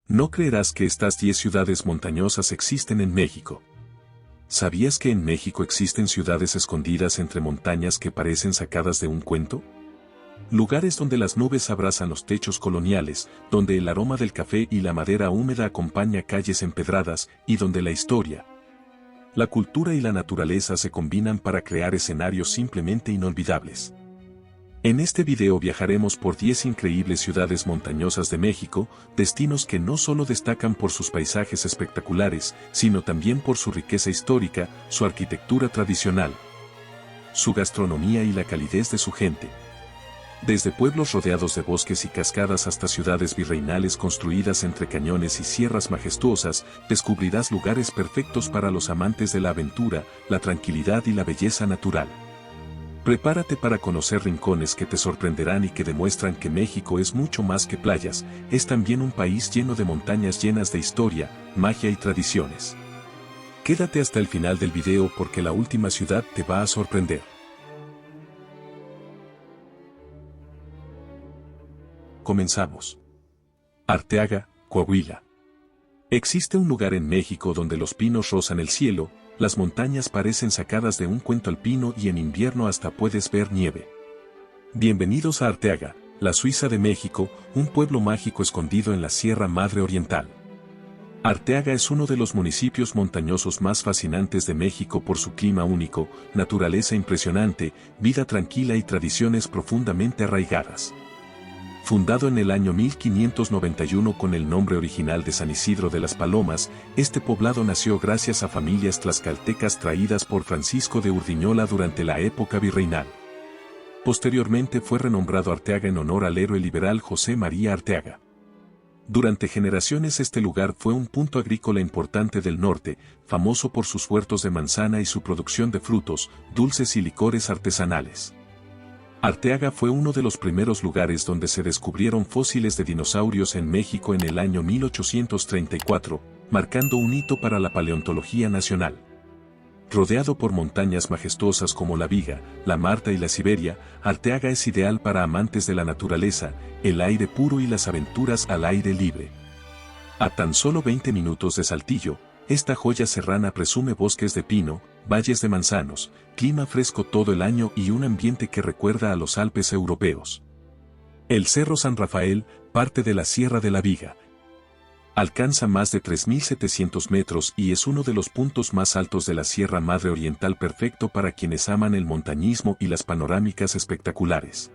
No creerás que estas 10 ciudades montañosas existen en México. ¿Sabías que en México existen ciudades escondidas entre montañas que parecen sacadas de un cuento? Lugares donde las nubes abrazan los techos coloniales, donde el aroma del café y la madera húmeda acompaña calles empedradas y donde la historia, la cultura y la naturaleza se combinan para crear escenarios simplemente inolvidables. En este video viajaremos por 10 increíbles ciudades montañosas de México, destinos que no solo destacan por sus paisajes espectaculares, sino también por su riqueza histórica, su arquitectura tradicional, su gastronomía y la calidez de su gente. Desde pueblos rodeados de bosques y cascadas hasta ciudades virreinales construidas entre cañones y sierras majestuosas, descubrirás lugares perfectos para los amantes de la aventura, la tranquilidad y la belleza natural. Prepárate para conocer rincones que te sorprenderán y que demuestran que México es mucho más que playas, es también un país lleno de montañas llenas de historia, magia y tradiciones. Quédate hasta el final del video porque la última ciudad te va a sorprender. Comenzamos. Arteaga, Coahuila. Existe un lugar en México donde los pinos rozan el cielo, las montañas parecen sacadas de un cuento alpino y en invierno hasta puedes ver nieve. Bienvenidos a Arteaga, la Suiza de México, un pueblo mágico escondido en la Sierra Madre Oriental. Arteaga es uno de los municipios montañosos más fascinantes de México por su clima único, naturaleza impresionante, vida tranquila y tradiciones profundamente arraigadas. Fundado en el año 1591 con el nombre original de San Isidro de las Palomas, este poblado nació gracias a familias tlaxcaltecas traídas por Francisco de Urdiñola durante la época virreinal. Posteriormente fue renombrado Arteaga en honor al héroe liberal José María Arteaga. Durante generaciones este lugar fue un punto agrícola importante del norte, famoso por sus huertos de manzana y su producción de frutos, dulces y licores artesanales. Arteaga fue uno de los primeros lugares donde se descubrieron fósiles de dinosaurios en México en el año 1834, marcando un hito para la paleontología nacional. Rodeado por montañas majestuosas como la Viga, la Marta y la Siberia, Arteaga es ideal para amantes de la naturaleza, el aire puro y las aventuras al aire libre. A tan solo 20 minutos de Saltillo, esta joya serrana presume bosques de pino, valles de manzanos, clima fresco todo el año y un ambiente que recuerda a los Alpes europeos. El Cerro San Rafael, parte de la Sierra de la Viga, alcanza más de 3.700 metros y es uno de los puntos más altos de la Sierra Madre Oriental, perfecto para quienes aman el montañismo y las panorámicas espectaculares.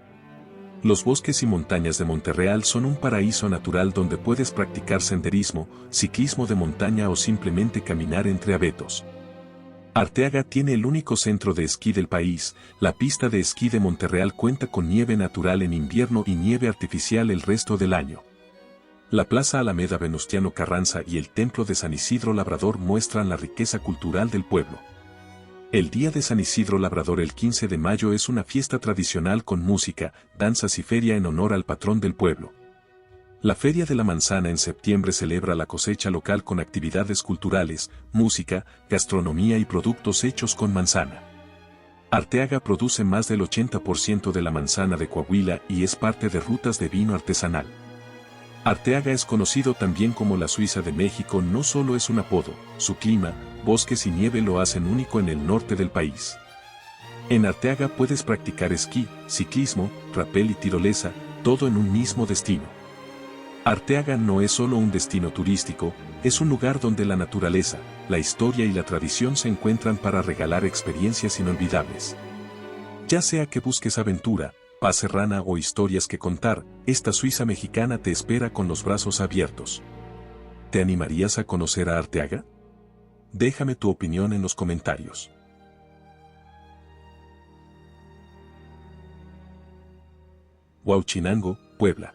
Los bosques y montañas de Monterreal son un paraíso natural donde puedes practicar senderismo, ciclismo de montaña o simplemente caminar entre abetos. Arteaga tiene el único centro de esquí del país, la pista de esquí de Monterreal cuenta con nieve natural en invierno y nieve artificial el resto del año. La Plaza Alameda Venustiano Carranza y el Templo de San Isidro Labrador muestran la riqueza cultural del pueblo. El Día de San Isidro Labrador el 15 de mayo es una fiesta tradicional con música, danzas y feria en honor al patrón del pueblo. La Feria de la Manzana en septiembre celebra la cosecha local con actividades culturales, música, gastronomía y productos hechos con manzana. Arteaga produce más del 80% de la manzana de Coahuila y es parte de rutas de vino artesanal. Arteaga es conocido también como la Suiza de México, no solo es un apodo, su clima, bosques y nieve lo hacen único en el norte del país. En Arteaga puedes practicar esquí, ciclismo, rapel y tirolesa, todo en un mismo destino. Arteaga no es solo un destino turístico, es un lugar donde la naturaleza, la historia y la tradición se encuentran para regalar experiencias inolvidables. Ya sea que busques aventura, paz serrana o historias que contar, esta Suiza mexicana te espera con los brazos abiertos. ¿Te animarías a conocer a Arteaga? Déjame tu opinión en los comentarios. Huauchinango, Puebla.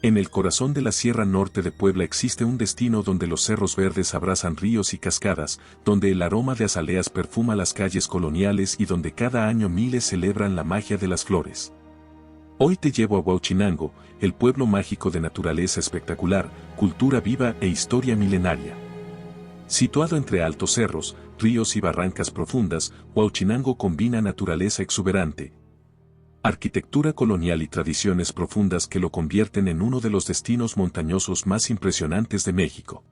En el corazón de la Sierra Norte de Puebla existe un destino donde los cerros verdes abrazan ríos y cascadas, donde el aroma de azaleas perfuma las calles coloniales y donde cada año miles celebran la magia de las flores. Hoy te llevo a Huauchinango, el pueblo mágico de naturaleza espectacular, cultura viva e historia milenaria. Situado entre altos cerros, ríos y barrancas profundas, Huauchinango combina naturaleza exuberante, Arquitectura colonial y tradiciones profundas que lo convierten en uno de los destinos montañosos más impresionantes de México.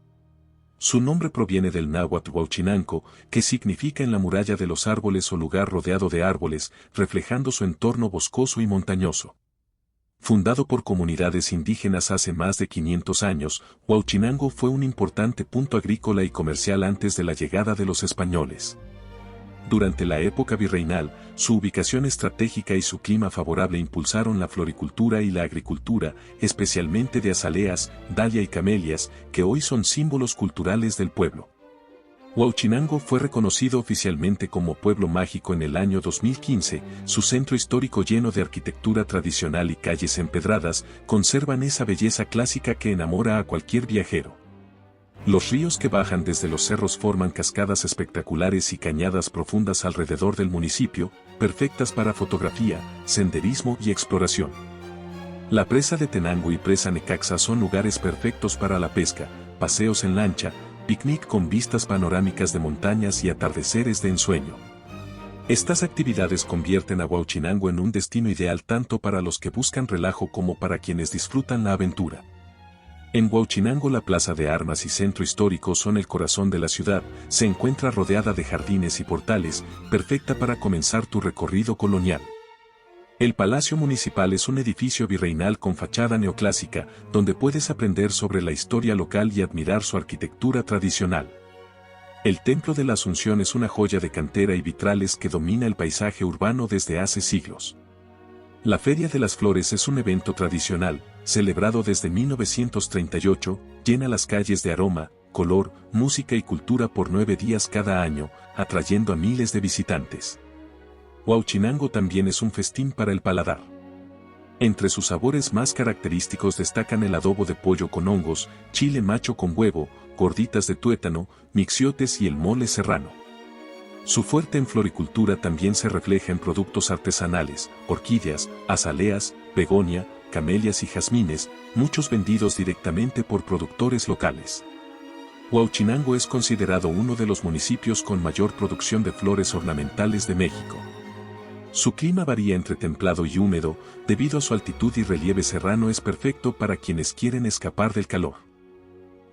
Su nombre proviene del náhuatl Huauchinango, que significa en la muralla de los árboles o lugar rodeado de árboles, reflejando su entorno boscoso y montañoso. Fundado por comunidades indígenas hace más de 500 años, Huauchinango fue un importante punto agrícola y comercial antes de la llegada de los españoles. Durante la época virreinal, su ubicación estratégica y su clima favorable impulsaron la floricultura y la agricultura, especialmente de azaleas, dalia y camelias, que hoy son símbolos culturales del pueblo. Huauchinango fue reconocido oficialmente como pueblo mágico en el año 2015, su centro histórico lleno de arquitectura tradicional y calles empedradas, conservan esa belleza clásica que enamora a cualquier viajero. Los ríos que bajan desde los cerros forman cascadas espectaculares y cañadas profundas alrededor del municipio, perfectas para fotografía, senderismo y exploración. La presa de Tenango y presa Necaxa son lugares perfectos para la pesca, paseos en lancha, picnic con vistas panorámicas de montañas y atardeceres de ensueño. Estas actividades convierten a Huauchinango en un destino ideal tanto para los que buscan relajo como para quienes disfrutan la aventura. En Huauchinango la plaza de armas y centro histórico son el corazón de la ciudad, se encuentra rodeada de jardines y portales, perfecta para comenzar tu recorrido colonial. El Palacio Municipal es un edificio virreinal con fachada neoclásica, donde puedes aprender sobre la historia local y admirar su arquitectura tradicional. El Templo de la Asunción es una joya de cantera y vitrales que domina el paisaje urbano desde hace siglos. La Feria de las Flores es un evento tradicional, celebrado desde 1938, llena las calles de aroma, color, música y cultura por 9 días cada año, atrayendo a miles de visitantes. Huauchinango también es un festín para el paladar. Entre sus sabores más característicos destacan el adobo de pollo con hongos, chile macho con huevo, gorditas de tuétano, mixiotes y el mole serrano. Su fuerte en floricultura también se refleja en productos artesanales, orquídeas, azaleas, begonia, camelias y jazmines, muchos vendidos directamente por productores locales. Huauchinango es considerado uno de los municipios con mayor producción de flores ornamentales de México. Su clima varía entre templado y húmedo, debido a su altitud y relieve serrano es perfecto para quienes quieren escapar del calor.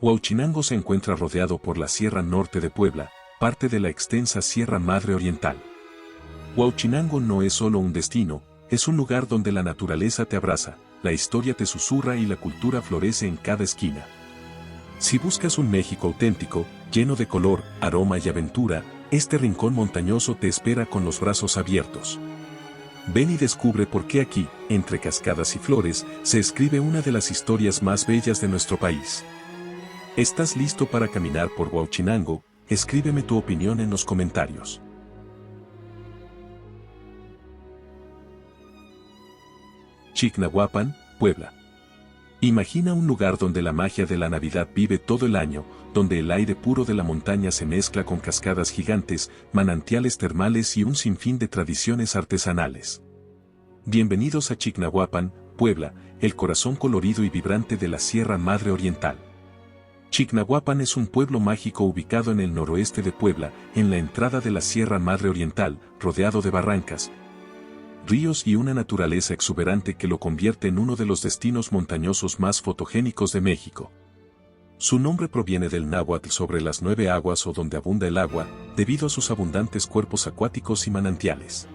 Huauchinango se encuentra rodeado por la Sierra Norte de Puebla, parte de la extensa Sierra Madre Oriental. Huauchinango no es solo un destino, es un lugar donde la naturaleza te abraza, la historia te susurra y la cultura florece en cada esquina. Si buscas un México auténtico, lleno de color, aroma y aventura, este rincón montañoso te espera con los brazos abiertos. Ven y descubre por qué aquí, entre cascadas y flores, se escribe una de las historias más bellas de nuestro país. ¿Estás listo para caminar por Huauchinango? Escríbeme tu opinión en los comentarios. Chignahuapan, Puebla. Imagina un lugar donde la magia de la Navidad vive todo el año, donde el aire puro de la montaña se mezcla con cascadas gigantes, manantiales termales y un sinfín de tradiciones artesanales. Bienvenidos a Chignahuapan, Puebla, el corazón colorido y vibrante de la Sierra Madre Oriental. Chignahuapan es un pueblo mágico ubicado en el noroeste de Puebla, en la entrada de la Sierra Madre Oriental, rodeado de barrancas, ríos y una naturaleza exuberante que lo convierte en uno de los destinos montañosos más fotogénicos de México. Su nombre proviene del náhuatl sobre las 9 aguas o donde abunda el agua, debido a sus abundantes cuerpos acuáticos y manantiales.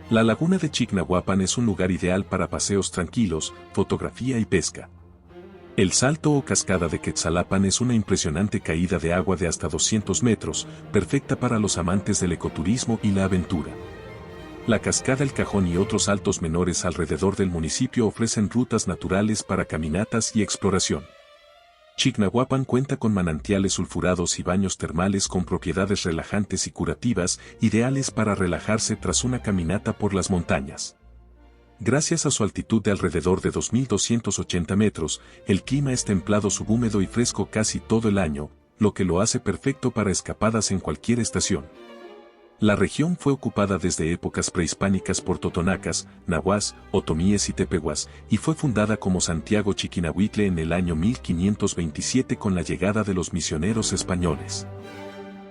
La laguna de Chignahuapan es un lugar ideal para paseos tranquilos, fotografía y pesca. El salto o cascada de Quetzalapan es una impresionante caída de agua de hasta 200 metros, perfecta para los amantes del ecoturismo y la aventura. La cascada El Cajón y otros saltos menores alrededor del municipio ofrecen rutas naturales para caminatas y exploración. Chignahuapan cuenta con manantiales sulfurados y baños termales con propiedades relajantes y curativas, ideales para relajarse tras una caminata por las montañas. Gracias a su altitud de alrededor de 2.280 metros, el clima es templado subhúmedo y fresco casi todo el año, lo que lo hace perfecto para escapadas en cualquier estación. La región fue ocupada desde épocas prehispánicas por totonacas, nahuas, otomíes y tepehuas, y fue fundada como Santiago Chiquinahuitle en el año 1527 con la llegada de los misioneros españoles.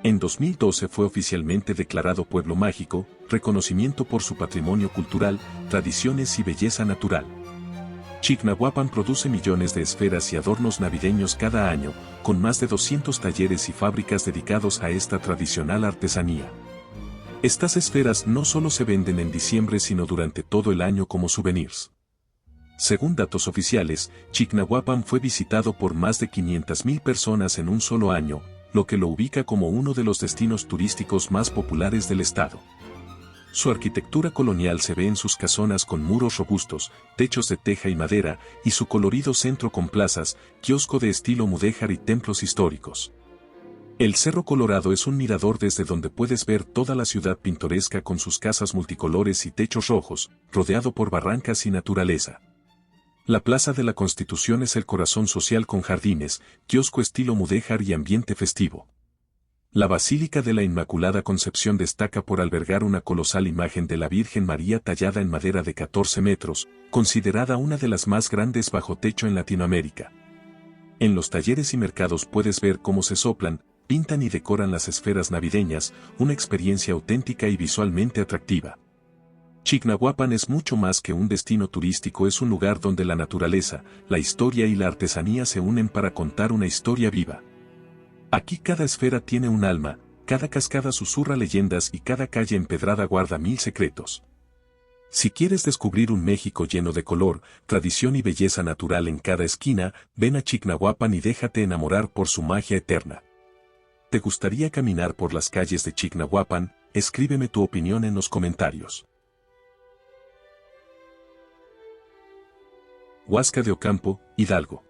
En 2012 fue oficialmente declarado Pueblo Mágico, reconocimiento por su patrimonio cultural, tradiciones y belleza natural. Chignahuapan produce millones de esferas y adornos navideños cada año, con más de 200 talleres y fábricas dedicados a esta tradicional artesanía. Estas esferas no solo se venden en diciembre sino durante todo el año como souvenirs. Según datos oficiales, Chignahuapan fue visitado por más de 500.000 personas en un solo año, lo que lo ubica como uno de los destinos turísticos más populares del estado. Su arquitectura colonial se ve en sus casonas con muros robustos, techos de teja y madera, y su colorido centro con plazas, kiosco de estilo mudéjar y templos históricos. El Cerro Colorado es un mirador desde donde puedes ver toda la ciudad pintoresca con sus casas multicolores y techos rojos, rodeado por barrancas y naturaleza. La Plaza de la Constitución es el corazón social con jardines, kiosco estilo mudéjar y ambiente festivo. La Basílica de la Inmaculada Concepción destaca por albergar una colosal imagen de la Virgen María tallada en madera de 14 metros, considerada una de las más grandes bajo techo en Latinoamérica. En los talleres y mercados puedes ver cómo se soplan, pintan y decoran las esferas navideñas, una experiencia auténtica y visualmente atractiva. Chignahuapan es mucho más que un destino turístico, es un lugar donde la naturaleza, la historia y la artesanía se unen para contar una historia viva. Aquí cada esfera tiene un alma, cada cascada susurra leyendas y cada calle empedrada guarda 1000 secretos. Si quieres descubrir un México lleno de color, tradición y belleza natural en cada esquina, ven a Chignahuapan y déjate enamorar por su magia eterna. ¿Te gustaría caminar por las calles de Chignahuapan? Escríbeme tu opinión en los comentarios. Huasca de Ocampo, Hidalgo.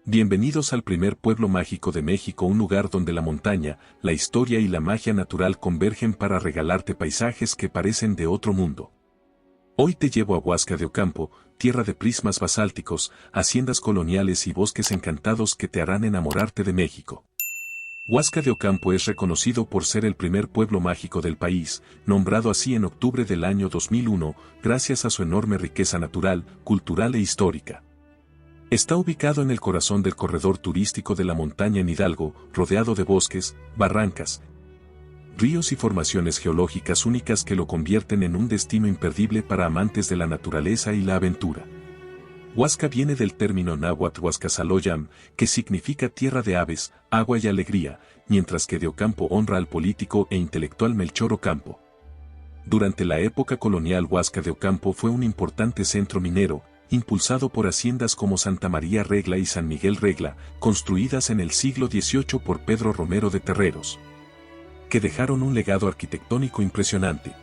Bienvenidos al primer pueblo mágico de México, un lugar donde la montaña, la historia y la magia natural convergen para regalarte paisajes que parecen de otro mundo. Hoy te llevo a Huasca de Ocampo, tierra de prismas basálticos, haciendas coloniales y bosques encantados que te harán enamorarte de México. Huasca de Ocampo es reconocido por ser el primer pueblo mágico del país, nombrado así en octubre del año 2001, gracias a su enorme riqueza natural, cultural e histórica. Está ubicado en el corazón del corredor turístico de la montaña en Hidalgo, rodeado de bosques, barrancas, ríos y formaciones geológicas únicas que lo convierten en un destino imperdible para amantes de la naturaleza y la aventura. Huasca viene del término náhuatl Huascasaloyam, que significa tierra de aves, agua y alegría, mientras que de Ocampo honra al político e intelectual Melchor Ocampo. Durante la época colonial, Huasca de Ocampo fue un importante centro minero, impulsado por haciendas como Santa María Regla y San Miguel Regla, construidas en el siglo XVIII por Pedro Romero de Terreros, que dejaron un legado arquitectónico impresionante.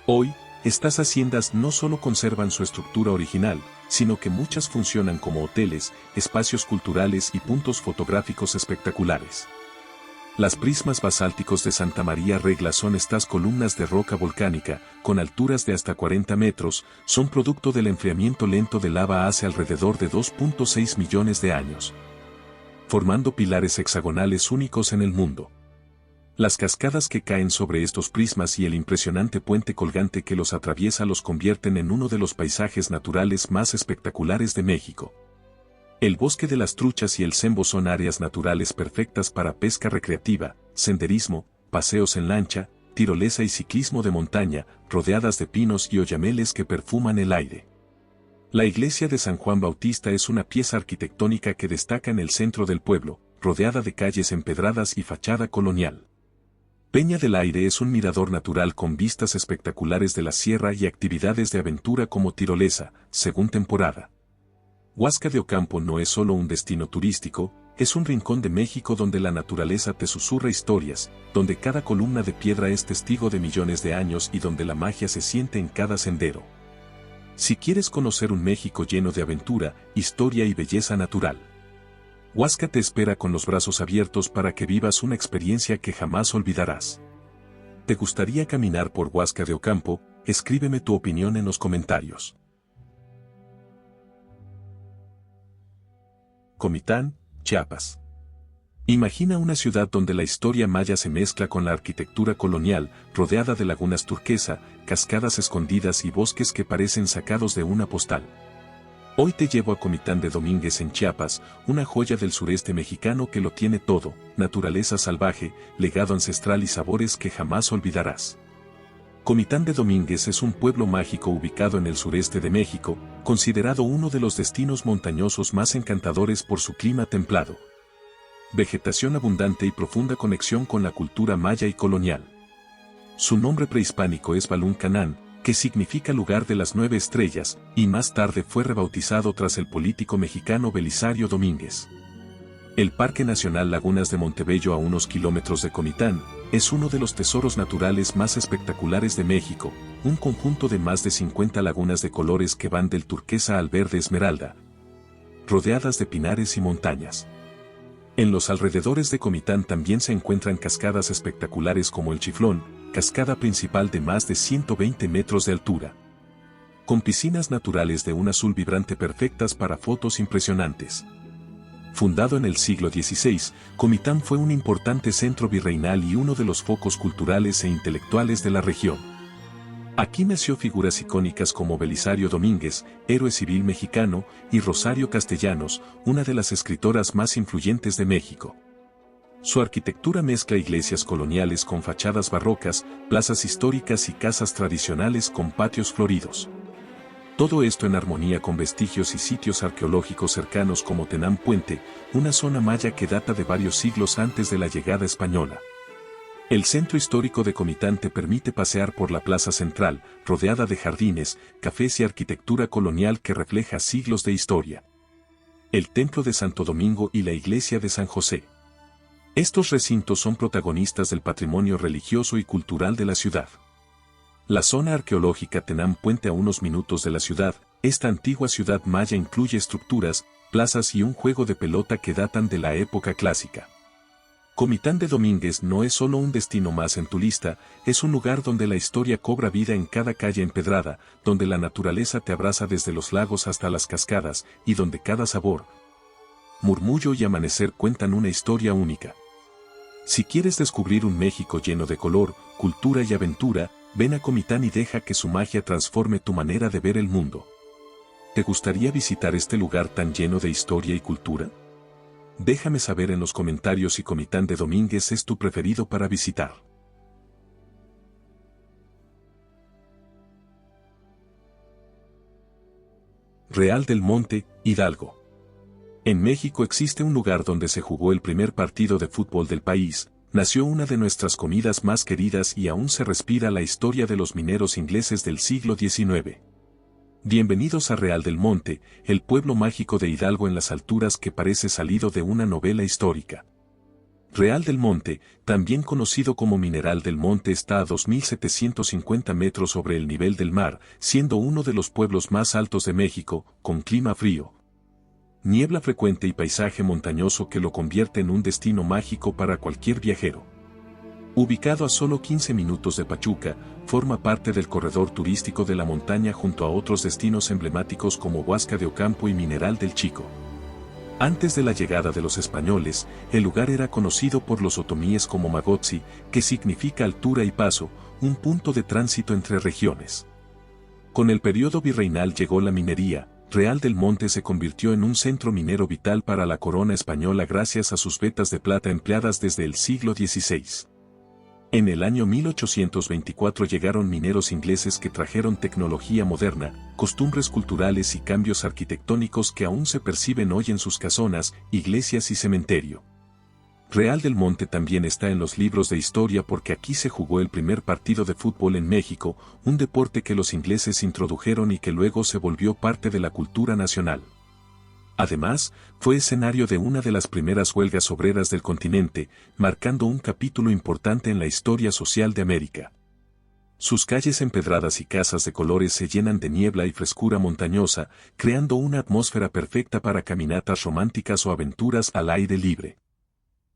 Hoy, estas haciendas no solo conservan su estructura original, sino que muchas funcionan como hoteles, espacios culturales y puntos fotográficos espectaculares. Las prismas basálticos de Santa María Regla son estas columnas de roca volcánica, con alturas de hasta 40 metros, son producto del enfriamiento lento de lava hace alrededor de 2.6 millones de años, formando pilares hexagonales únicos en el mundo. Las cascadas que caen sobre estos prismas y el impresionante puente colgante que los atraviesa los convierten en uno de los paisajes naturales más espectaculares de México. El bosque de las truchas y el cembo son áreas naturales perfectas para pesca recreativa, senderismo, paseos en lancha, tirolesa y ciclismo de montaña, rodeadas de pinos y oyameles que perfuman el aire. La iglesia de San Juan Bautista es una pieza arquitectónica que destaca en el centro del pueblo, rodeada de calles empedradas y fachada colonial. Peña del Aire es un mirador natural con vistas espectaculares de la sierra y actividades de aventura como tirolesa, según temporada. Huasca de Ocampo no es solo un destino turístico, es un rincón de México donde la naturaleza te susurra historias, donde cada columna de piedra es testigo de millones de años y donde la magia se siente en cada sendero. Si quieres conocer un México lleno de aventura, historia y belleza natural, Huasca te espera con los brazos abiertos para que vivas una experiencia que jamás olvidarás. ¿Te gustaría caminar por Huasca de Ocampo? Escríbeme tu opinión en los comentarios. Comitán, Chiapas. Imagina una ciudad donde la historia maya se mezcla con la arquitectura colonial, rodeada de lagunas turquesa, cascadas escondidas y bosques que parecen sacados de una postal. Hoy te llevo a Comitán de Domínguez en Chiapas, una joya del sureste mexicano que lo tiene todo: naturaleza salvaje, legado ancestral y sabores que jamás olvidarás. Comitán de Domínguez es un pueblo mágico ubicado en el sureste de México, considerado uno de los destinos montañosos más encantadores por su clima templado, vegetación abundante y profunda conexión con la cultura maya y colonial. Su nombre prehispánico es Balún Canán, que significa lugar de las 9 estrellas, y más tarde fue rebautizado tras el político mexicano Belisario Domínguez. El Parque Nacional Lagunas de Montebello, a unos kilómetros de Comitán, es uno de los tesoros naturales más espectaculares de México, un conjunto de más de 50 lagunas de colores que van del turquesa al verde esmeralda, rodeadas de pinares y montañas. En los alrededores de Comitán también se encuentran cascadas espectaculares como el Chiflón, cascada principal de más de 120 metros de altura, con piscinas naturales de un azul vibrante perfectas para fotos impresionantes. Fundado en el siglo XVI, Comitán fue un importante centro virreinal y uno de los focos culturales e intelectuales de la región. Aquí nació figuras icónicas como Belisario Domínguez, héroe civil mexicano, y Rosario Castellanos, una de las escritoras más influyentes de México. Su arquitectura mezcla iglesias coloniales con fachadas barrocas, plazas históricas y casas tradicionales con patios floridos. Todo esto en armonía con vestigios y sitios arqueológicos cercanos como Tenán Puente, una zona maya que data de varios siglos antes de la llegada española. El centro histórico de Comitán te permite pasear por la plaza central, rodeada de jardines, cafés y arquitectura colonial que refleja siglos de historia. El Templo de Santo Domingo y la Iglesia de San José. Estos recintos son protagonistas del patrimonio religioso y cultural de la ciudad. La zona arqueológica Tenán Puente, a unos minutos de la ciudad. Esta antigua ciudad maya incluye estructuras, plazas y un juego de pelota que datan de la época clásica. Comitán de Domínguez no es solo un destino más en tu lista, es un lugar donde la historia cobra vida en cada calle empedrada, donde la naturaleza te abraza desde los lagos hasta las cascadas, y donde cada sabor, murmullo y amanecer cuentan una historia única. Si quieres descubrir un México lleno de color, cultura y aventura, ven a Comitán y deja que su magia transforme tu manera de ver el mundo. ¿Te gustaría visitar este lugar tan lleno de historia y cultura? Déjame saber en los comentarios si Comitán de Domínguez es tu preferido para visitar. Real del Monte, Hidalgo. En México existe un lugar donde se jugó el primer partido de fútbol del país, nació una de nuestras comidas más queridas y aún se respira la historia de los mineros ingleses del siglo XIX. Bienvenidos a Real del Monte, el pueblo mágico de Hidalgo en las alturas que parece salido de una novela histórica. Real del Monte, también conocido como Mineral del Monte, está a 2.750 metros sobre el nivel del mar, siendo uno de los pueblos más altos de México, con clima frío, niebla frecuente y paisaje montañoso que lo convierte en un destino mágico para cualquier viajero. Ubicado a solo 15 minutos de Pachuca, forma parte del corredor turístico de la montaña junto a otros destinos emblemáticos como Huasca de Ocampo y Mineral del Chico. Antes de la llegada de los españoles, el lugar era conocido por los otomíes como Magotzi, que significa altura y paso, un punto de tránsito entre regiones. Con el periodo virreinal llegó la minería. Real del Monte se convirtió en un centro minero vital para la corona española gracias a sus vetas de plata empleadas desde el siglo XVI. En el año 1824 llegaron mineros ingleses que trajeron tecnología moderna, costumbres culturales y cambios arquitectónicos que aún se perciben hoy en sus casonas, iglesias y cementerio. Real del Monte también está en los libros de historia porque aquí se jugó el primer partido de fútbol en México, un deporte que los ingleses introdujeron y que luego se volvió parte de la cultura nacional. Además, fue escenario de una de las primeras huelgas obreras del continente, marcando un capítulo importante en la historia social de América. Sus calles empedradas y casas de colores se llenan de niebla y frescura montañosa, creando una atmósfera perfecta para caminatas románticas o aventuras al aire libre.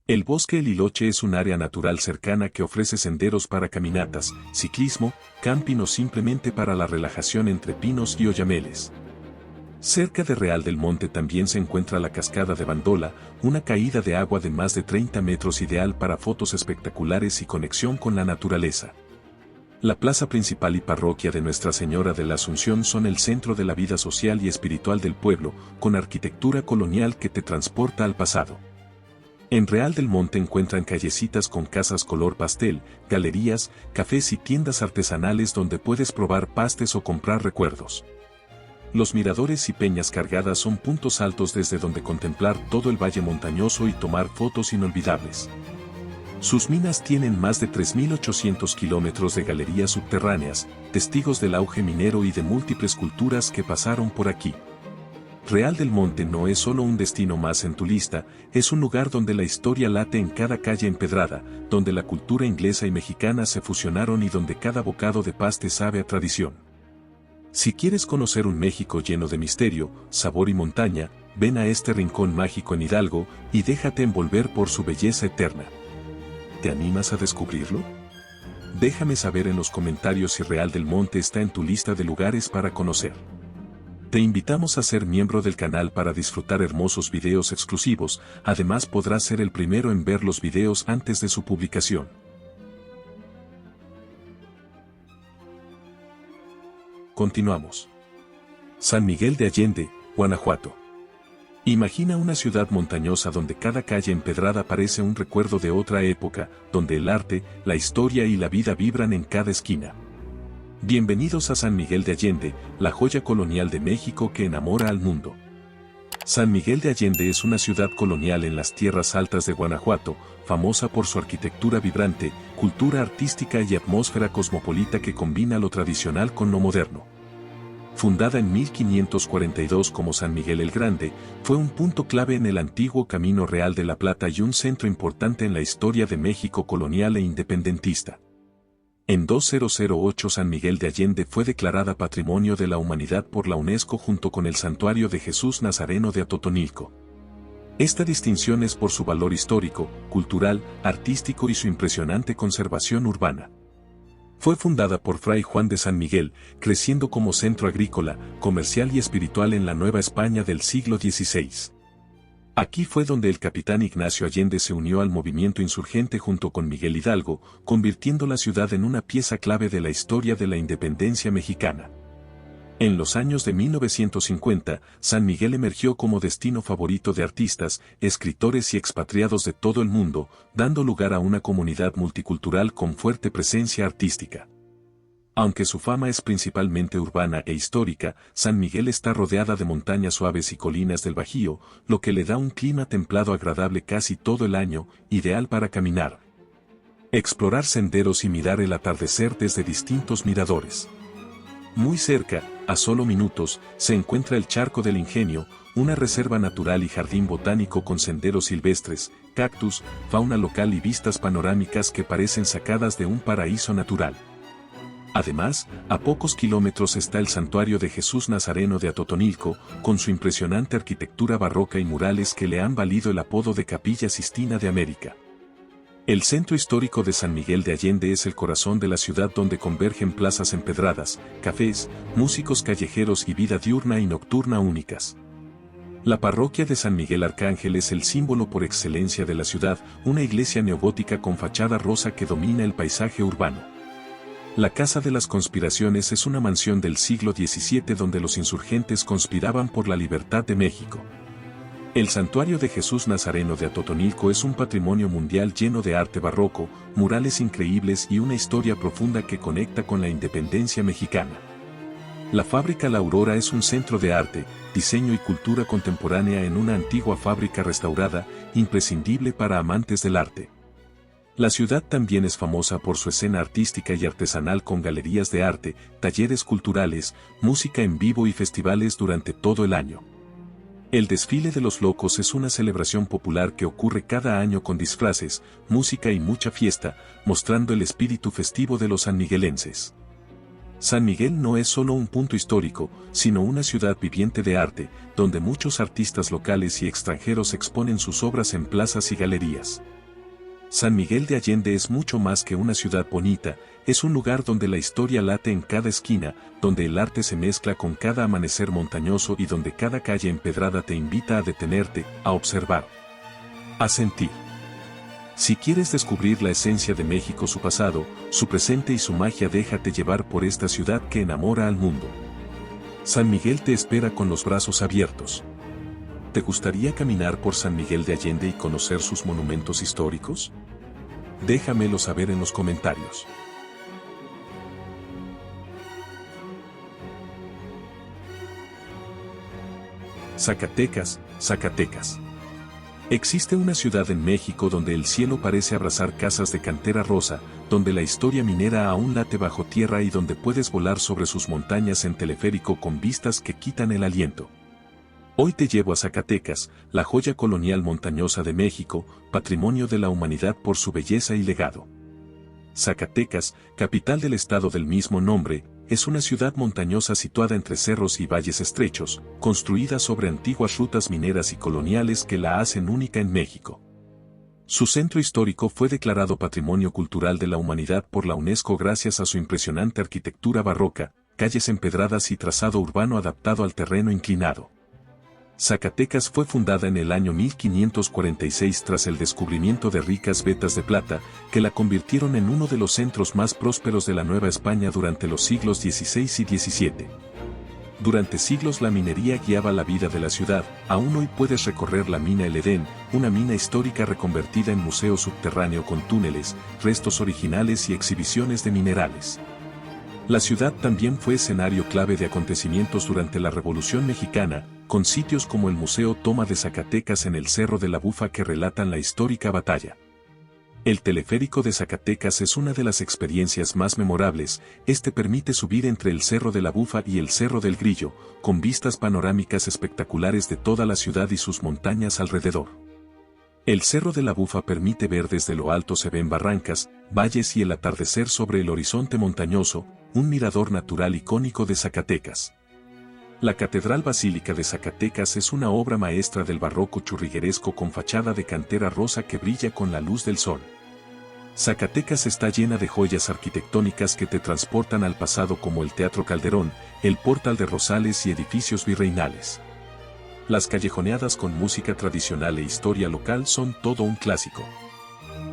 El bosque El Hiloche es un área natural cercana que ofrece senderos para caminatas, ciclismo, camping o simplemente para la relajación entre pinos y oyameles. Cerca de Real del Monte también se encuentra la Cascada de Bandola, una caída de agua de más de 30 metros ideal para fotos espectaculares y conexión con la naturaleza. La plaza principal y parroquia de Nuestra Señora de la Asunción son el centro de la vida social y espiritual del pueblo, con arquitectura colonial que te transporta al pasado. En Real del Monte encuentran callecitas con casas color pastel, galerías, cafés y tiendas artesanales donde puedes probar pastes o comprar recuerdos. Los miradores y peñas cargadas son puntos altos desde donde contemplar todo el valle montañoso y tomar fotos inolvidables. Sus minas tienen más de 3.800 kilómetros de galerías subterráneas, testigos del auge minero y de múltiples culturas que pasaron por aquí. Real del Monte no es solo un destino más en tu lista, es un lugar donde la historia late en cada calle empedrada, donde la cultura inglesa y mexicana se fusionaron y donde cada bocado de paste sabe a tradición. Si quieres conocer un México lleno de misterio, sabor y montaña, ven a este rincón mágico en Hidalgo y déjate envolver por su belleza eterna. ¿Te animas a descubrirlo? Déjame saber en los comentarios si Real del Monte está en tu lista de lugares para conocer. Te invitamos a ser miembro del canal para disfrutar hermosos videos exclusivos, además podrás ser el primero en ver los videos antes de su publicación. Continuamos. San Miguel de Allende, Guanajuato. Imagina una ciudad montañosa donde cada calle empedrada parece un recuerdo de otra época, donde el arte, la historia y la vida vibran en cada esquina. Bienvenidos a San Miguel de Allende, la joya colonial de México que enamora al mundo. San Miguel de Allende es una ciudad colonial en las tierras altas de Guanajuato, famosa por su arquitectura vibrante, cultura artística y atmósfera cosmopolita que combina lo tradicional con lo moderno. Fundada en 1542 como San Miguel el Grande, fue un punto clave en el antiguo Camino Real de la Plata y un centro importante en la historia de México colonial e independentista. En 2008 San Miguel de Allende fue declarada Patrimonio de la Humanidad por la UNESCO junto con el Santuario de Jesús Nazareno de Atotonilco. Esta distinción es por su valor histórico, cultural, artístico y su impresionante conservación urbana. Fue fundada por Fray Juan de San Miguel, creciendo como centro agrícola, comercial y espiritual en la Nueva España del siglo XVI. Aquí fue donde el capitán Ignacio Allende se unió al movimiento insurgente junto con Miguel Hidalgo, convirtiendo la ciudad en una pieza clave de la historia de la independencia mexicana. En los años de 1950, San Miguel emergió como destino favorito de artistas, escritores y expatriados de todo el mundo, dando lugar a una comunidad multicultural con fuerte presencia artística. Aunque su fama es principalmente urbana e histórica, San Miguel está rodeada de montañas suaves y colinas del Bajío, lo que le da un clima templado agradable casi todo el año, ideal para caminar, explorar senderos y mirar el atardecer desde distintos miradores. Muy cerca, a solo minutos, se encuentra el Charco del Ingenio, una reserva natural y jardín botánico con senderos silvestres, cactus, fauna local y vistas panorámicas que parecen sacadas de un paraíso natural. Además, a pocos kilómetros está el Santuario de Jesús Nazareno de Atotonilco, con su impresionante arquitectura barroca y murales que le han valido el apodo de Capilla Sistina de América. El centro histórico de San Miguel de Allende es el corazón de la ciudad donde convergen plazas empedradas, cafés, músicos callejeros y vida diurna y nocturna únicas. La parroquia de San Miguel Arcángel es el símbolo por excelencia de la ciudad, una iglesia neogótica con fachada rosa que domina el paisaje urbano. La Casa de las Conspiraciones es una mansión del siglo XVII donde los insurgentes conspiraban por la libertad de México. El Santuario de Jesús Nazareno de Atotonilco es un patrimonio mundial lleno de arte barroco, murales increíbles y una historia profunda que conecta con la independencia mexicana. La fábrica La Aurora es un centro de arte, diseño y cultura contemporánea en una antigua fábrica restaurada, imprescindible para amantes del arte. La ciudad también es famosa por su escena artística y artesanal con galerías de arte, talleres culturales, música en vivo y festivales durante todo el año. El Desfile de los Locos es una celebración popular que ocurre cada año con disfraces, música y mucha fiesta, mostrando el espíritu festivo de los sanmiguelenses. San Miguel no es solo un punto histórico, sino una ciudad viviente de arte, donde muchos artistas locales y extranjeros exponen sus obras en plazas y galerías. San Miguel de Allende es mucho más que una ciudad bonita, es un lugar donde la historia late en cada esquina, donde el arte se mezcla con cada amanecer montañoso y donde cada calle empedrada te invita a detenerte, a observar, a sentir. Si quieres descubrir la esencia de México, su pasado, su presente y su magia, déjate llevar por esta ciudad que enamora al mundo. San Miguel te espera con los brazos abiertos. ¿Te gustaría caminar por San Miguel de Allende y conocer sus monumentos históricos? Déjamelo saber en los comentarios. Zacatecas, Zacatecas. Existe una ciudad en México donde el cielo parece abrazar casas de cantera rosa, donde la historia minera aún late bajo tierra y donde puedes volar sobre sus montañas en teleférico con vistas que quitan el aliento. Hoy te llevo a Zacatecas, la joya colonial montañosa de México, patrimonio de la humanidad por su belleza y legado. Zacatecas, capital del estado del mismo nombre, es una ciudad montañosa situada entre cerros y valles estrechos, construida sobre antiguas rutas mineras y coloniales que la hacen única en México. Su centro histórico fue declarado Patrimonio Cultural de la Humanidad por la UNESCO gracias a su impresionante arquitectura barroca, calles empedradas y trazado urbano adaptado al terreno inclinado. Zacatecas fue fundada en el año 1546 tras el descubrimiento de ricas vetas de plata, que la convirtieron en uno de los centros más prósperos de la Nueva España durante los siglos XVI y XVII. Durante siglos la minería guiaba la vida de la ciudad. Aún hoy puedes recorrer la mina El Edén, una mina histórica reconvertida en museo subterráneo con túneles, restos originales y exhibiciones de minerales. La ciudad también fue escenario clave de acontecimientos durante la Revolución Mexicana, con sitios como el Museo Toma de Zacatecas en el Cerro de la Bufa que relatan la histórica batalla. El teleférico de Zacatecas es una de las experiencias más memorables. Este permite subir entre el Cerro de la Bufa y el Cerro del Grillo, con vistas panorámicas espectaculares de toda la ciudad y sus montañas alrededor. El Cerro de la Bufa permite ver desde lo alto se ven barrancas, valles y el atardecer sobre el horizonte montañoso, un mirador natural icónico de Zacatecas. La Catedral Basílica de Zacatecas es una obra maestra del barroco churrigueresco con fachada de cantera rosa que brilla con la luz del sol. Zacatecas está llena de joyas arquitectónicas que te transportan al pasado como el Teatro Calderón, el Portal de Rosales y edificios virreinales. Las callejoneadas con música tradicional e historia local son todo un clásico.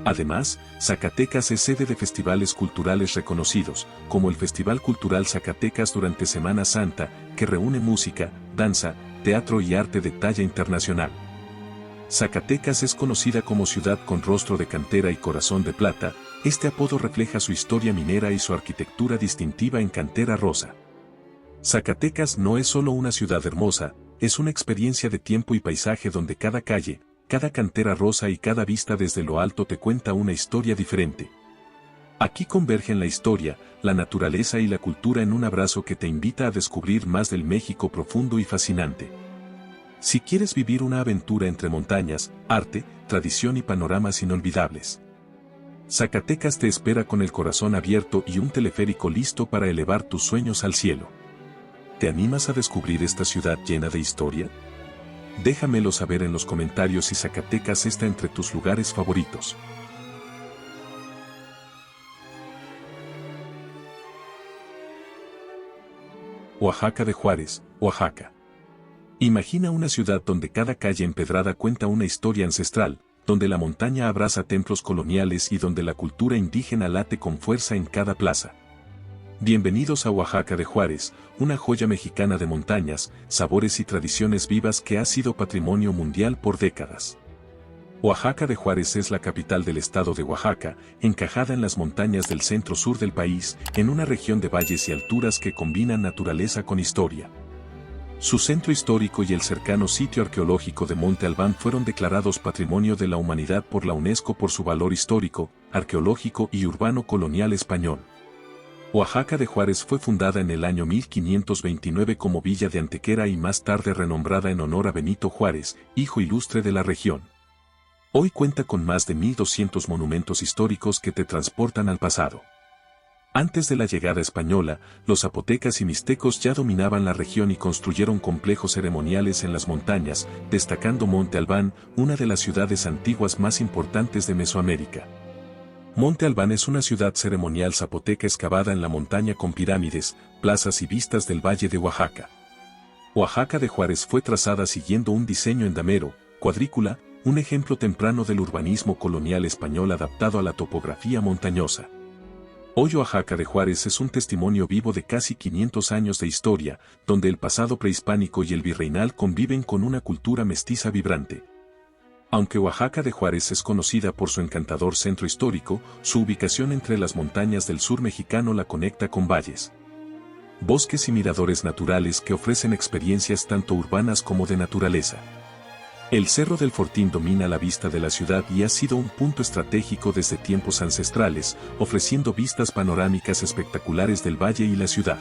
Además, Zacatecas es sede de festivales culturales reconocidos, como el Festival Cultural Zacatecas durante Semana Santa, que reúne música, danza, teatro y arte de talla internacional. Zacatecas es conocida como ciudad con rostro de cantera y corazón de plata. Este apodo refleja su historia minera y su arquitectura distintiva en cantera rosa. Zacatecas no es solo una ciudad hermosa, es una experiencia de tiempo y paisaje donde cada calle, cada cantera rosa y cada vista desde lo alto te cuenta una historia diferente. Aquí convergen la historia, la naturaleza y la cultura en un abrazo que te invita a descubrir más del México profundo y fascinante. Si quieres vivir una aventura entre montañas, arte, tradición y panoramas inolvidables, Zacatecas te espera con el corazón abierto y un teleférico listo para elevar tus sueños al cielo. ¿Te animas a descubrir esta ciudad llena de historia? Déjamelo saber en los comentarios si Zacatecas está entre tus lugares favoritos. Oaxaca de Juárez, Oaxaca. Imagina una ciudad donde cada calle empedrada cuenta una historia ancestral, donde la montaña abraza templos coloniales y donde la cultura indígena late con fuerza en cada plaza. Bienvenidos a Oaxaca de Juárez, una joya mexicana de montañas, sabores y tradiciones vivas que ha sido patrimonio mundial por décadas. Oaxaca de Juárez es la capital del estado de Oaxaca, encajada en las montañas del centro-sur del país, en una región de valles y alturas que combinan naturaleza con historia. Su centro histórico y el cercano sitio arqueológico de Monte Albán fueron declarados Patrimonio de la Humanidad por la UNESCO por su valor histórico, arqueológico y urbano colonial español. Oaxaca de Juárez fue fundada en el año 1529 como villa de Antequera y más tarde renombrada en honor a Benito Juárez, hijo ilustre de la región. Hoy cuenta con más de 1,200 monumentos históricos que te transportan al pasado. Antes de la llegada española, los zapotecas y mixtecos ya dominaban la región y construyeron complejos ceremoniales en las montañas, destacando Monte Albán, una de las ciudades antiguas más importantes de Mesoamérica. Monte Albán es una ciudad ceremonial zapoteca excavada en la montaña con pirámides, plazas y vistas del Valle de Oaxaca. Oaxaca de Juárez fue trazada siguiendo un diseño endamero, cuadrícula, un ejemplo temprano del urbanismo colonial español adaptado a la topografía montañosa. Hoy Oaxaca de Juárez es un testimonio vivo de casi 500 años de historia, donde el pasado prehispánico y el virreinal conviven con una cultura mestiza vibrante. Aunque Oaxaca de Juárez es conocida por su encantador centro histórico, su ubicación entre las montañas del sur mexicano la conecta con valles, bosques y miradores naturales que ofrecen experiencias tanto urbanas como de naturaleza. El Cerro del Fortín domina la vista de la ciudad y ha sido un punto estratégico desde tiempos ancestrales, ofreciendo vistas panorámicas espectaculares del valle y la ciudad.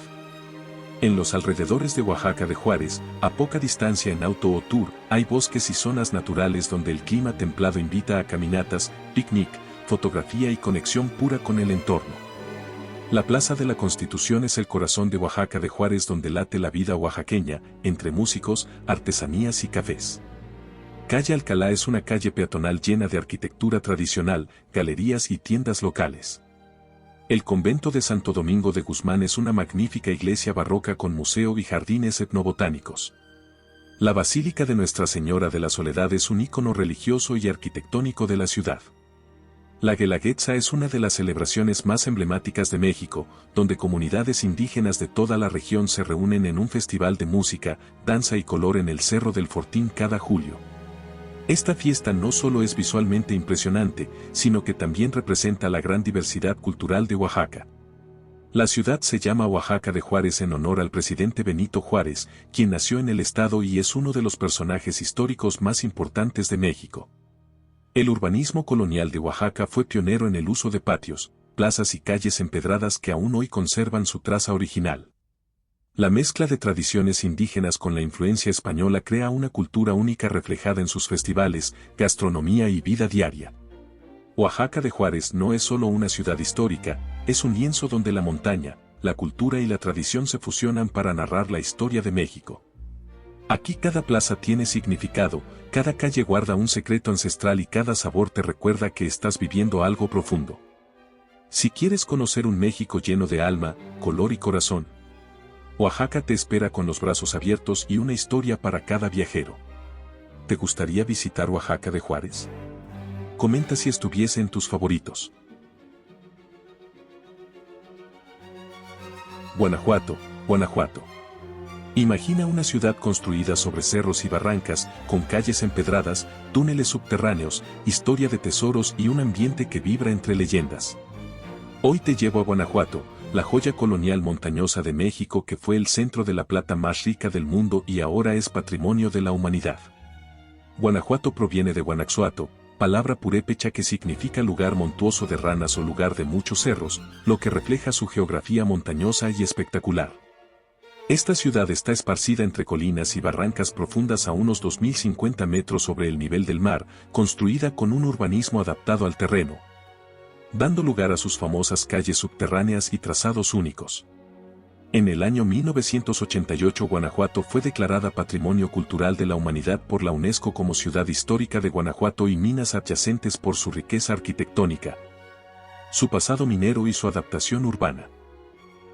En los alrededores de Oaxaca de Juárez, a poca distancia en auto o tour, hay bosques y zonas naturales donde el clima templado invita a caminatas, picnic, fotografía y conexión pura con el entorno. La Plaza de la Constitución es el corazón de Oaxaca de Juárez donde late la vida oaxaqueña, entre músicos, artesanías y cafés. Calle Alcalá es una calle peatonal llena de arquitectura tradicional, galerías y tiendas locales. El convento de Santo Domingo de Guzmán es una magnífica iglesia barroca con museo y jardines etnobotánicos. La Basílica de Nuestra Señora de la Soledad es un ícono religioso y arquitectónico de la ciudad. La Guelaguetza es una de las celebraciones más emblemáticas de México, donde comunidades indígenas de toda la región se reúnen en un festival de música, danza y color en el Cerro del Fortín cada julio. Esta fiesta no solo es visualmente impresionante, sino que también representa la gran diversidad cultural de Oaxaca. La ciudad se llama Oaxaca de Juárez en honor al presidente Benito Juárez, quien nació en el estado y es uno de los personajes históricos más importantes de México. El urbanismo colonial de Oaxaca fue pionero en el uso de patios, plazas y calles empedradas que aún hoy conservan su traza original. La mezcla de tradiciones indígenas con la influencia española crea una cultura única reflejada en sus festivales, gastronomía y vida diaria. Oaxaca de Juárez no es solo una ciudad histórica, es un lienzo donde la montaña, la cultura y la tradición se fusionan para narrar la historia de México. Aquí cada plaza tiene significado, cada calle guarda un secreto ancestral y cada sabor te recuerda que estás viviendo algo profundo. Si quieres conocer un México lleno de alma, color y corazón, Oaxaca te espera con los brazos abiertos y una historia para cada viajero. ¿Te gustaría visitar Oaxaca de Juárez? Comenta si estuviese en tus favoritos. Guanajuato, Guanajuato. Imagina una ciudad construida sobre cerros y barrancas, con calles empedradas, túneles subterráneos, historia de tesoros y un ambiente que vibra entre leyendas. Hoy te llevo a Guanajuato, la joya colonial montañosa de México que fue el centro de la plata más rica del mundo y ahora es patrimonio de la humanidad. Guanajuato proviene de Guanaxuato, palabra purépecha que significa lugar montuoso de ranas o lugar de muchos cerros, lo que refleja su geografía montañosa y espectacular. Esta ciudad está esparcida entre colinas y barrancas profundas a unos 2050 metros sobre el nivel del mar, construida con un urbanismo adaptado al terreno, dando lugar a sus famosas calles subterráneas y trazados únicos. En el año 1988 Guanajuato fue declarada Patrimonio Cultural de la Humanidad por la UNESCO como Ciudad Histórica de Guanajuato y minas adyacentes por su riqueza arquitectónica, su pasado minero y su adaptación urbana.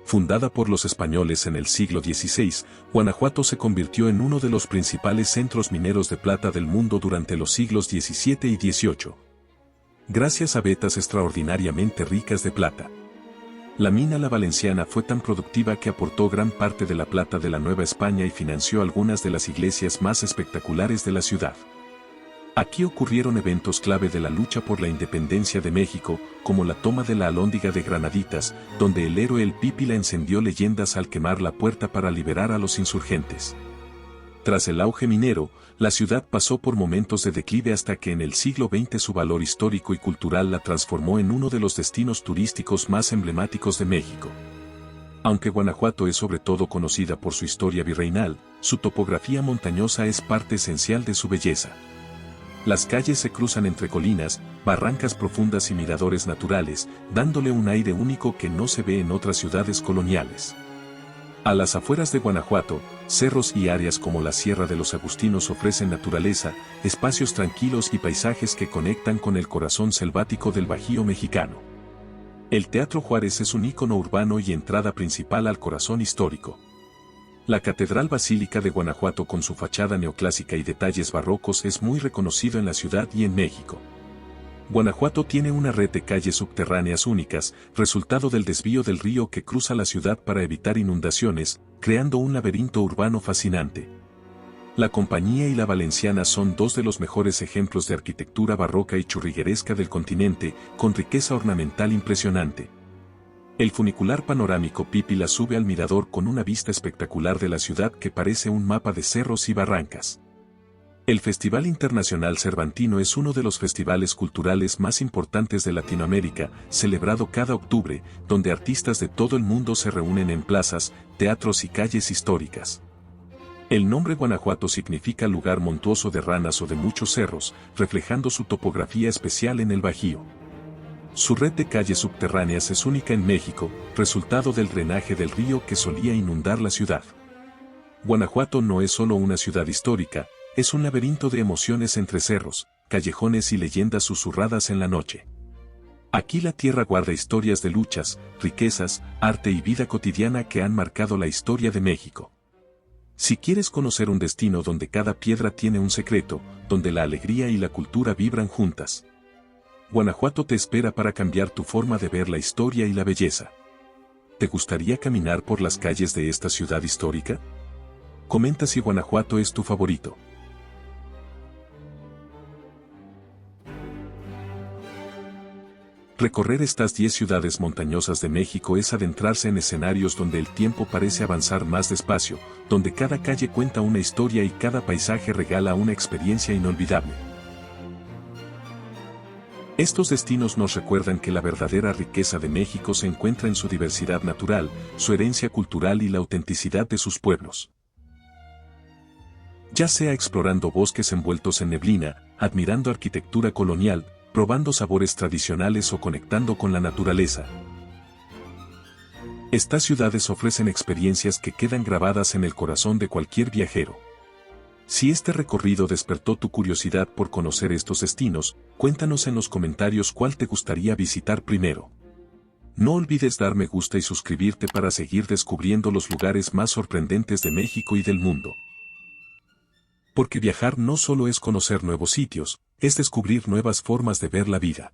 Fundada por los españoles en el siglo XVI, Guanajuato se convirtió en uno de los principales centros mineros de plata del mundo durante los siglos XVII y XVIII. Gracias a vetas extraordinariamente ricas de plata. La mina La Valenciana fue tan productiva que aportó gran parte de la plata de la Nueva España y financió algunas de las iglesias más espectaculares de la ciudad. Aquí ocurrieron eventos clave de la lucha por la independencia de México, como la toma de la Alhóndiga de Granaditas, donde el héroe El Pípila encendió leyendas al quemar la puerta para liberar a los insurgentes. Tras el auge minero, la ciudad pasó por momentos de declive hasta que en el siglo XX su valor histórico y cultural la transformó en uno de los destinos turísticos más emblemáticos de México. Aunque Guanajuato es sobre todo conocida por su historia virreinal, su topografía montañosa es parte esencial de su belleza. Las calles se cruzan entre colinas, barrancas profundas y miradores naturales, dándole un aire único que no se ve en otras ciudades coloniales. A las afueras de Guanajuato, cerros y áreas como la Sierra de los Agustinos ofrecen naturaleza, espacios tranquilos y paisajes que conectan con el corazón selvático del Bajío mexicano. El Teatro Juárez es un ícono urbano y entrada principal al corazón histórico. La Catedral Basílica de Guanajuato con su fachada neoclásica y detalles barrocos es muy reconocido en la ciudad y en México. Guanajuato tiene una red de calles subterráneas únicas, resultado del desvío del río que cruza la ciudad para evitar inundaciones, creando un laberinto urbano fascinante. La Compañía y la Valenciana son dos de los mejores ejemplos de arquitectura barroca y churrigueresca del continente, con riqueza ornamental impresionante. El funicular panorámico Pípila sube al mirador con una vista espectacular de la ciudad que parece un mapa de cerros y barrancas. El Festival Internacional Cervantino es uno de los festivales culturales más importantes de Latinoamérica, celebrado cada octubre, donde artistas de todo el mundo se reúnen en plazas, teatros y calles históricas. El nombre Guanajuato significa lugar montuoso de ranas o de muchos cerros, reflejando su topografía especial en el Bajío. Su red de calles subterráneas es única en México, resultado del drenaje del río que solía inundar la ciudad. Guanajuato no es solo una ciudad histórica, es un laberinto de emociones entre cerros, callejones y leyendas susurradas en la noche. Aquí la tierra guarda historias de luchas, riquezas, arte y vida cotidiana que han marcado la historia de México. Si quieres conocer un destino donde cada piedra tiene un secreto, donde la alegría y la cultura vibran juntas, Guanajuato te espera para cambiar tu forma de ver la historia y la belleza. ¿Te gustaría caminar por las calles de esta ciudad histórica? Comenta si Guanajuato es tu favorito. Recorrer estas 10 ciudades montañosas de México es adentrarse en escenarios donde el tiempo parece avanzar más despacio, donde cada calle cuenta una historia y cada paisaje regala una experiencia inolvidable. Estos destinos nos recuerdan que la verdadera riqueza de México se encuentra en su diversidad natural, su herencia cultural y la autenticidad de sus pueblos. Ya sea explorando bosques envueltos en neblina, admirando arquitectura colonial, probando sabores tradicionales o conectando con la naturaleza. Estas ciudades ofrecen experiencias que quedan grabadas en el corazón de cualquier viajero. Si este recorrido despertó tu curiosidad por conocer estos destinos, cuéntanos en los comentarios cuál te gustaría visitar primero. No olvides dar me gusta y suscribirte para seguir descubriendo los lugares más sorprendentes de México y del mundo. Porque viajar no solo es conocer nuevos sitios, es descubrir nuevas formas de ver la vida.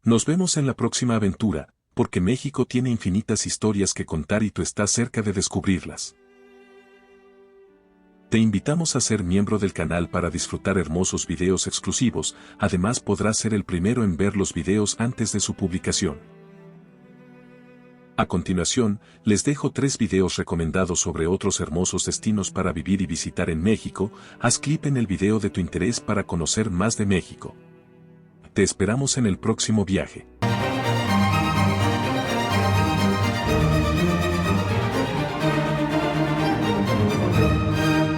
Nos vemos en la próxima aventura, porque México tiene infinitas historias que contar y tú estás cerca de descubrirlas. Te invitamos a ser miembro del canal para disfrutar hermosos videos exclusivos, además podrás ser el primero en ver los videos antes de su publicación. A continuación, les dejo 3 videos recomendados sobre otros hermosos destinos para vivir y visitar en México. Haz clic en el video de tu interés para conocer más de México. Te esperamos en el próximo viaje.